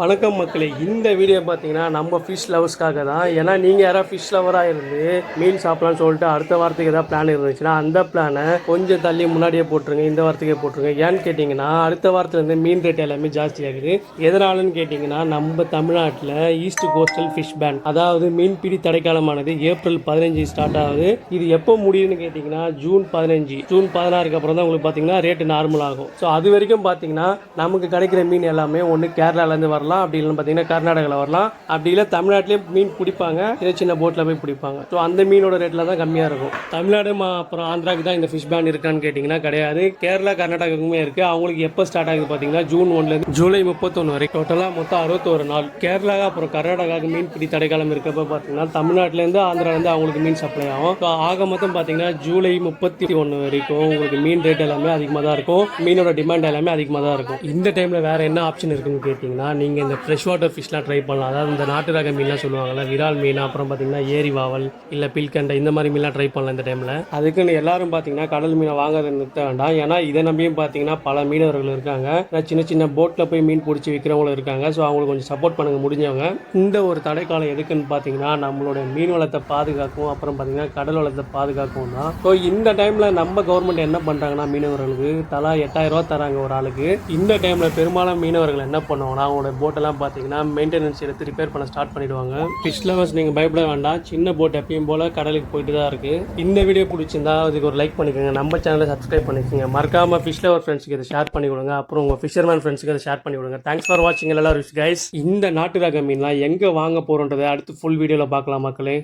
வணக்கம் மக்களே, இந்த வீடியோ பார்த்தீங்கன்னா நம்ம ஃபிஷ் லவர்ஸ்க்காக தான். ஏன்னா நீங்கள் யாராவது ஃபிஷ் லவராக இருந்து மீன் சாப்பிட்லான்னு சொல்லிட்டு அடுத்த வாரத்துக்கு ஏதாவது பிளான் இருந்துச்சுன்னா அந்த பிளானை கொஞ்சம் தள்ளி முன்னாடியே போட்டுருங்க, இந்த வாரத்துக்கே போட்டுருங்க. ஏன்னு கேட்டிங்கன்னா அடுத்த வாரத்துலேருந்து மீன் ரேட் எல்லாமே ஜாஸ்தி ஆகுது. எதனாலன்னு கேட்டிங்கன்னா நம்ம தமிழ்நாட்டில் ஈஸ்ட் கோஸ்டல் ஃபிஷ் பேன், அதாவது மீன்பிடி தடைக்காலமானது ஏப்ரல் 15 ஸ்டார்ட் ஆகுது. இது எப்போ முடியுதுன்னு கேட்டிங்கன்னா ஜூன் 15, ஜூன் 16க்கு அப்புறம் தான் உங்களுக்கு பார்த்தீங்கன்னா ரேட்டு நார்மல் ஆகும். ஸோ அது வரைக்கும் பார்த்தீங்கன்னா நமக்கு கிடைக்கிற மீன் எல்லாமே ஒன்று கேரளாலேருந்து வரலாம், அப்படி இல்லைன்னு பார்த்தீங்கன்னா கர்நாடகாவில் வரலாம், அப்படி இல்லை தமிழ்நாட்டிலே மீன் பிடிப்பாங்க, சின்ன சின்ன போட்டில் போய் பிடிப்பாங்க. ஸோ அந்த மீனோட ரேட்டில் தான் கம்மியாக இருக்கும். தமிழ்நாடு அப்புறம் ஆந்திராவுக்கு தான் இந்த ஃபிஷ் பேன் இருக்கான்னு கேட்டிங்கன்னா கிடையாது. கேரளா கர்நாடகாவுக்குமே இருக்குது. அவங்களுக்கு எப்போ ஸ்டார்ட் ஆகுது பார்த்தீங்கன்னா ஜூன் 1லேருந்து ஜூலை 31 வரை, டோட்டலாக மொத்தம் 61 நாள். கேரளா அப்புறம் கர்நாடகாவுக்கு மீன் பிடி தடைக்காலம் இருக்கப்போ பார்த்தீங்கன்னா தமிழ்நாட்டிலேருந்து ஆந்திராலேருந்து அவங்களுக்கு மீன் சப்ளை ஆகும். ஸோ ஆக மொத்தம் பார்த்தீங்கன்னா ஜூலை 31 வரைக்கும் உங்களுக்கு மீன் ரேட் எல்லாமே அதிகமாக தான் இருக்கும், மீனோட டிமாண்ட் எல்லாமே அதிகமாக தான் இருக்கும். இந்த டைமில் வேறு என்ன ஆப்ஷன் இருக்குன்னு கேட்டிங்கன்னா நீங்கள் இந்த ஃப்ரெஷ் வாட்டர் ஃபிஷ்லாம் ட்ரை பண்ணலாம். அதாவது இந்த நாட்டு ரக மீன்லாம் சொல்லுவாங்கல்ல, விரால் மீன், அப்புறம் பார்த்தீங்கன்னா ஏரி வாவல் இல்லை பில்கண்டை, இந்த மாதிரி மீன்லாம் ட்ரை பண்ணலாம் இந்த டைமில். அதுக்குன்னு எல்லாரும் பார்த்தீங்கன்னா கடல் மீனை வாங்கிறத நிறுத்த வேண்டாம். ஏன்னா இதை நம்பியும் பார்த்தீங்கன்னா பல மீனவர்கள் இருக்காங்க, சின்ன சின்ன போட்டில் போய் மீன் பிடிச்சி விற்கிறவங்களும் இருக்காங்க. ஸோ அவங்களுக்கு கொஞ்சம் சப்போர்ட் பண்ணுங்க முடிஞ்சவங்க. இந்த ஒரு தடைக்காலம் எதுக்குன்னு பார்த்தீங்கன்னா நம்மளோட மீன் வளத்தை பாதுகாக்கும், அப்புறம் பார்த்தீங்கன்னா கடல் வளத்தை பாதுகாக்கும் தான். ஸோ இந்த டைமில் நம்ம கவர்மெண்ட் என்ன பண்ணுறாங்கன்னா மீனவர்களுக்கு தலா 8000 ரூபா தராங்க ஒரு ஆளுக்கு. இந்த டைமில் பெரும்பாலும் மீனவர்கள் என்ன பண்ணுவாங்கன்னா அவங்களோட போட்டெல்லாம் பார்த்தீங்கன்னா மெயின்டெனன்ஸ் எடுத்து ரிப்பேர் பண்ண ஸ்டார்ட் பண்ணிடுவாங்க. ஃபிஷ் லவர்ஸ் நீங்கள் பயப்பட வேண்டாம், சின்ன போட் எப்பயும் போல் கடலுக்கு போயிட்டு தான் இருக்குது. இந்த வீடியோ பிடிச்சிருந்தா அதுக்கு ஒரு லைக் பண்ணிக்கோங்க, நம்ம சேனலை சப்ஸ்கிரைப் பண்ணிக்கோங்க, மறக்காம ஃபிஷ் லவர் ஃப்ரெண்ட்ஸுக்கு இதை ஷேர் பண்ணி விடுங்க, அப்புறம் உங்கள் ஃபிஷர்மேன் ஃப்ரெண்ட்ஸுக்கு அதை ஷேர் பண்ணி விடுங்க. தேங்க்ஸ் ஃபார் வாட்சிங் எல்லாரும் கைஸ். இந்த நாட்டு ரக மீன்லாம் எங்கே வாங்க போகிறோன்றதை அடுத்து ஃபுல் வீடியோவில் பார்க்கலாம் மக்களே.